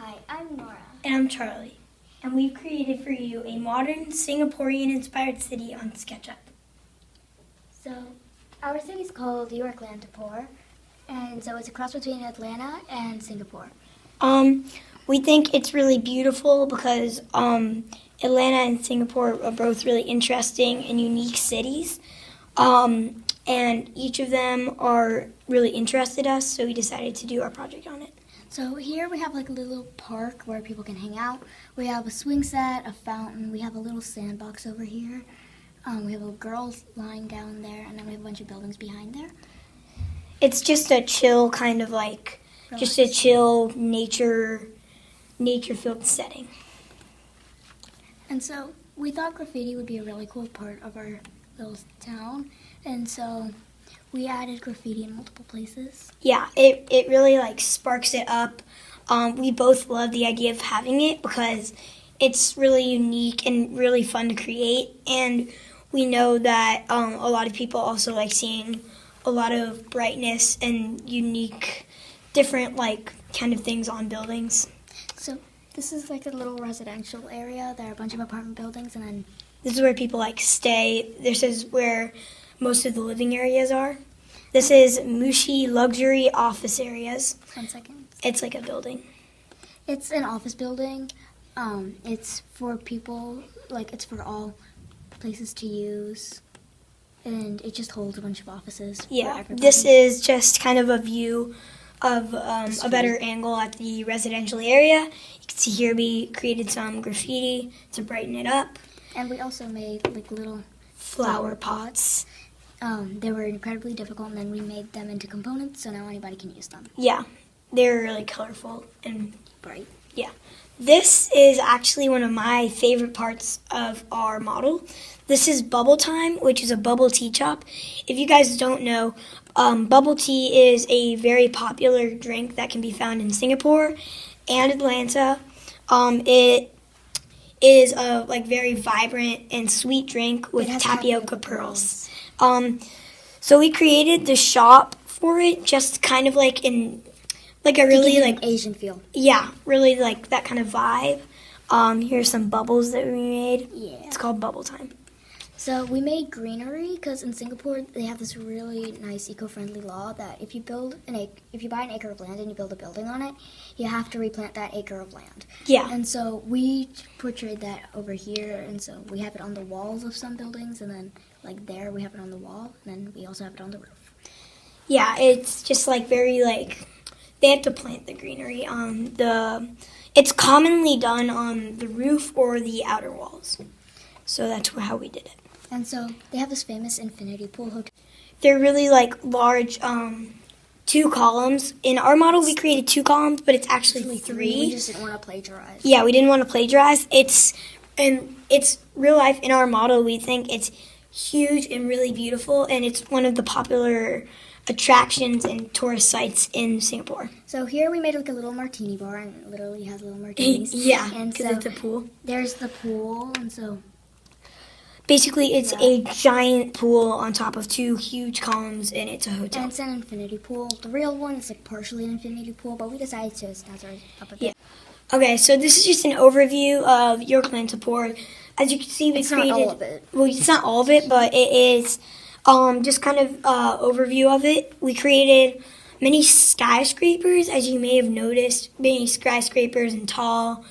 Hi, I'm Nora. And I'm Charlie. And we've created for you a modern Singaporean-inspired city on SketchUp. So, our city's called Yorklantapur, and so it's a cross between Atlanta and Singapore. We think it's really beautiful because Atlanta and Singapore are both really interesting and unique cities. And each of them are really interested us, so we decided to do our project on it. So here we have like a little park where people can hang out. We have a swing set, a fountain, we have a little sandbox over here. We have a girl lying down there, and then we have a bunch of buildings behind there. It's just a chill kind of like, just a chill nature-filled setting. And so we thought graffiti would be a really cool part of our little town, and so we added graffiti in multiple places. Yeah, it really like sparks it up. We both love the idea of having it because it's really unique and really fun to create, and we know that a lot of people also like seeing a lot of brightness and unique, different like kind of things on buildings. So this is like a little residential area. There are a bunch of apartment buildings, and then this is where people like stay. This is where most of the living areas are. This is Mushi luxury office areas. 1 second. It's like a building. It's an office building. It's for people, like it's for all places to use, and it just holds a bunch of offices. Yeah, this is just kind of a view of a better angle at the residential area. You can see here we created some graffiti to brighten it up. And we also made like little flower pots. They were incredibly difficult, and then we made them into components, so now anybody can use them. Yeah, they're really colorful and bright. Yeah. This is actually one of my favorite parts of our model. This is Bubble Time, which is a bubble tea shop. If you guys don't know, bubble tea is a very popular drink that can be found in Singapore and Atlanta. It is a like very vibrant and sweet drink with tapioca pearls. So we created the shop for it, just kind of like in like a really like Asian feel. Yeah, really like that kind of vibe. Here's some bubbles that we made. Yeah. It's called Bubble Time. So we made greenery because in Singapore they have this really nice eco-friendly law that if you buy an acre of land and you build a building on it, you have to replant that acre of land. Yeah. And so we portrayed that over here, and so we have it on the walls of some buildings, and then like there we have it on the wall, and then we also have it on the roof. Yeah, it's just like very like they have to plant the greenery on it's commonly done on the roof or the outer walls. So that's how we did it. And so they have this famous infinity pool hotel. They're really like large 2 columns. In our model we created 2 columns, but it's actually 3. We just didn't want to plagiarize. Yeah, we didn't want to plagiarize. It's real life. In our model we think it's huge and really beautiful, and it's one of the popular attractions and tourist sites in Singapore. So here we made like a little martini bar, and it literally has little martinis. Yeah, and because it's a pool. There's the pool, and so basically it's a giant pool on top of 2 huge columns, and it's a hotel. And it's an infinity pool. The real one is like partially an infinity pool, but we decided to snazz it up a bit. Yeah. Okay, so this is just an overview of Yorklantapur. As you can see, we created. Not all of it. Well, it's not all of it, but it is just kind of overview of it. We created many skyscrapers, as you may have noticed, many skyscrapers and tall,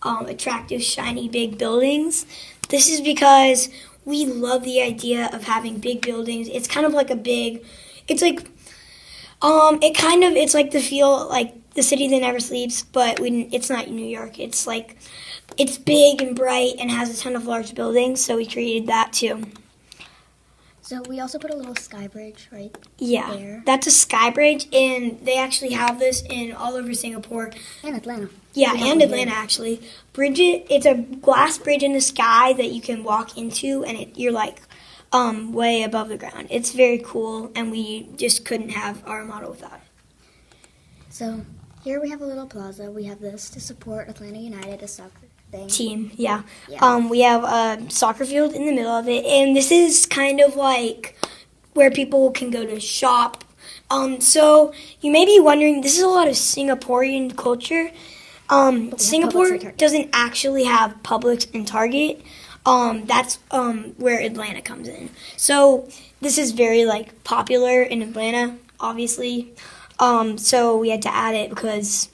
attractive, shiny, big buildings. This is because we love the idea of having big buildings. It's kind of like it's like it's like the feel like the city that never sleeps, but it's not New York. It's like it's big and bright and has a ton of large buildings, so we created that too. So we also put a little sky bridge right there. That's a sky bridge, and they actually have this in all over Singapore. And Atlanta. Yeah, and Atlanta actually. It's a glass bridge in the sky that you can walk into, and you're like way above the ground. It's very cool, and we just couldn't have our model without it. So here we have a little plaza. We have this to support Atlanta United, a soccer team. Yeah. We have a soccer field in the middle of it, and this is kind of like where people can go to shop. So you may be wondering, this is a lot of Singaporean culture. Singapore Publix and Target. doesn't actually have Publix and Target. That's where Atlanta comes in. So this is very like popular in Atlanta, obviously. So we had to add it because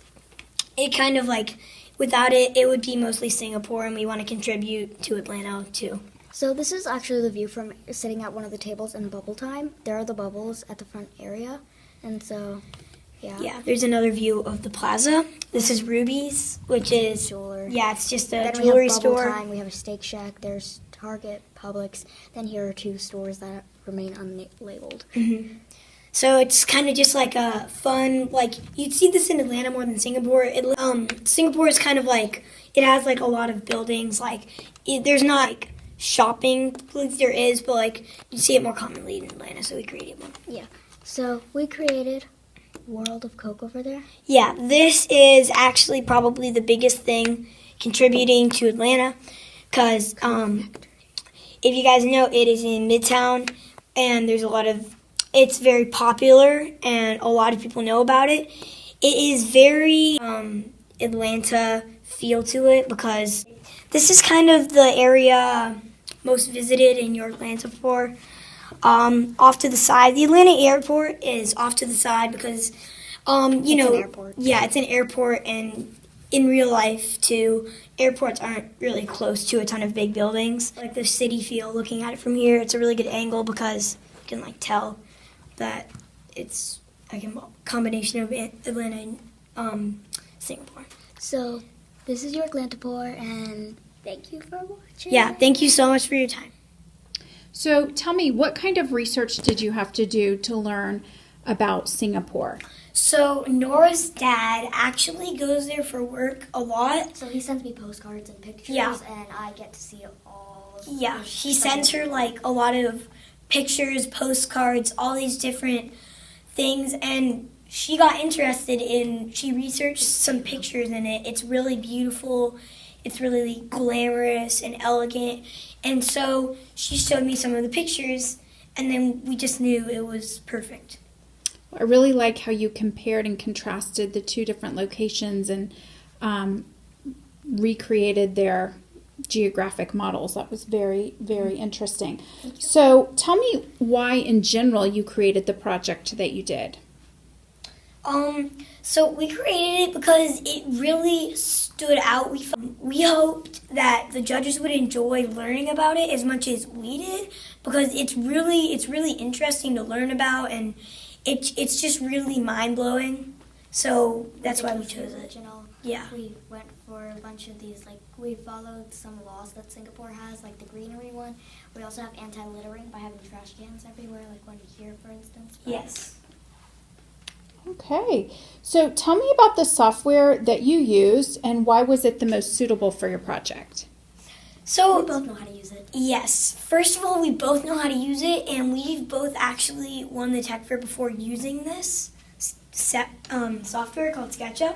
it kind of like without it, it would be mostly Singapore, and we want to contribute to Atlanta too. So this is actually the view from sitting at one of the tables in bubble time. There are the bubbles at the front area, and so Yeah, there's another view of the plaza. This is Ruby's, which is jeweler. yeah, it's just a Then jewelry we have Bubble store. Time, we have a Steak Shack, there's Target, Publix. Then here are two stores that remain unlabeled. So it's kind of just like a fun, like you'd see this in Atlanta more than Singapore. Singapore is kind of like it has like a lot of buildings. There's not like shopping, there is, but like you see it more commonly in Atlanta. So we created one. Yeah. So we created World of Coke over there. Yeah, this is actually probably the biggest thing contributing to Atlanta, because if you guys know, it is in Midtown, and there's a lot of. It's very popular, and a lot of people know about it. It is very Atlanta feel to it, because this is kind of the area most visited in your Atlanta for. Off to the side, the Atlanta airport is off to the side because, It's an airport. Yeah, it's an airport, and in real life too, airports aren't really close to a ton of big buildings. Like the city feel, looking at it from here, it's a really good angle because you can like tell that it's like a combination of Atlanta and Singapore. So this is your Atlanta pour, and thank you for watching. Yeah, thank you so much for your time. So tell me, what kind of research did you have to do to learn about Singapore? So Nora's dad actually goes there for work a lot. So he sends me postcards and pictures, Yeah. and I get to see all of Yeah, the he stuff. sends her like a lot of pictures, postcards, all these different things, and she got interested she researched some pictures in it. It's really beautiful, it's really glamorous and elegant, and so she showed me some of the pictures, and then we just knew it was perfect. I really like how you compared and contrasted the two different locations and recreated their geographic models. That was very, very interesting. So tell me why in general you created the project that you did. So we created it because it really stood out. We hoped that the judges would enjoy learning about it as much as we did, because it's really interesting to learn about, and it's just really mind-blowing. So that's why we chose it. Original. Yeah. We went for a bunch of these, like we followed some laws that Singapore has, like the greenery one. We also have anti-littering by having trash cans everywhere, like one here, for instance. Yes. Okay, so tell me about the software that you used and why was it the most suitable for your project? So We both know how to use it. yes, first of all, we both know how to use it, and we've both actually won the tech fair before using this software called SketchUp.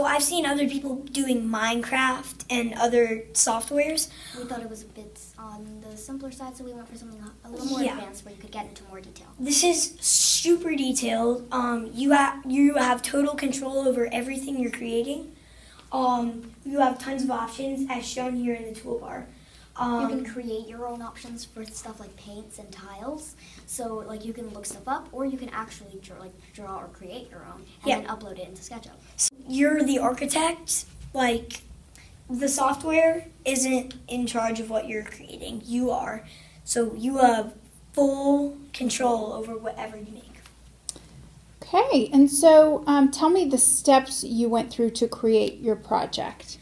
I've seen other people doing Minecraft and other softwares. We thought it was a bit on the simpler side, so we went for something a little more Yeah. advanced where you could get into more detail. This is super detailed. You have total control over everything you're creating. You have tons of options as shown here in the toolbar. You can create your own options for stuff like paints and tiles. So, like, you can look stuff up, or you can actually draw or create your own, and Yeah. then upload it into SketchUp. You're the architect. Like, the software isn't in charge of what you're creating. You are. So you have full control over whatever you make. Okay, and so tell me the steps you went through to create your project.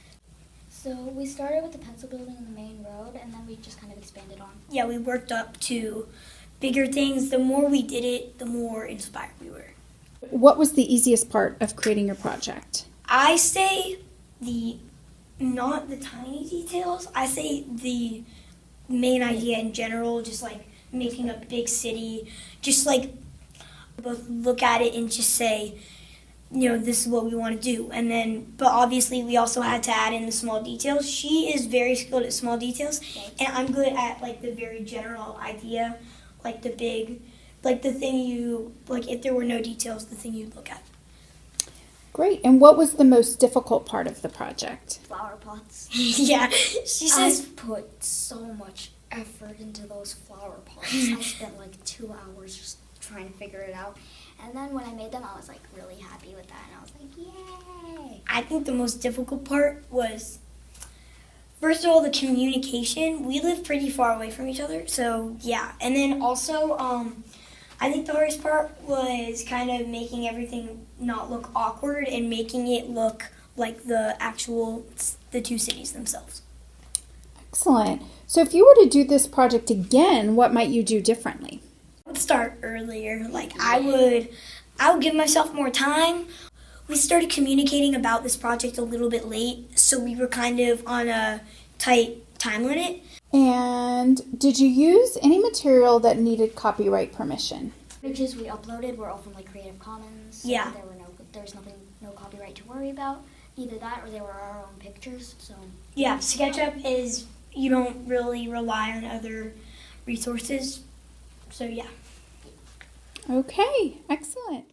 So we started with the pencil building in the main road, and then we just kind of expanded on. Yeah, we worked up to bigger things. The more we did it, the more inspired we were. What was the easiest part of creating your project? I say not the tiny details. I say the main idea in general, just like making a big city, just like both look at it and just say, this is what we want to do. And then, but obviously we also had to add in the small details. She is very skilled at small details, and I'm good at like the very general idea, like the big, like the thing if there were no details, the thing you'd look at. Great. And what was the most difficult part of the project? Flower pots. Yeah, she says. I put so much effort into those flower pots. I spent like 2 hours just trying to figure it out. And then when I made them, I was like really happy with that. And I was like, yay! I think the most difficult part was, first of all, the communication. We live pretty far away from each other, so yeah. And then also, I think the hardest part was kind of making everything not look awkward and making it look like the two cities themselves. Excellent. So if you were to do this project again, what might you do differently? I would start earlier. Like I would give myself more time. We started communicating about this project a little bit late, so we were kind of on a tight time limit. And did you use any material that needed copyright permission? Images we uploaded were all from like Creative Commons. So Yeah. there was no copyright to worry about. Either that or they were our own pictures. So Yeah, SketchUp is, you don't really rely on other resources. So yeah. Okay, excellent.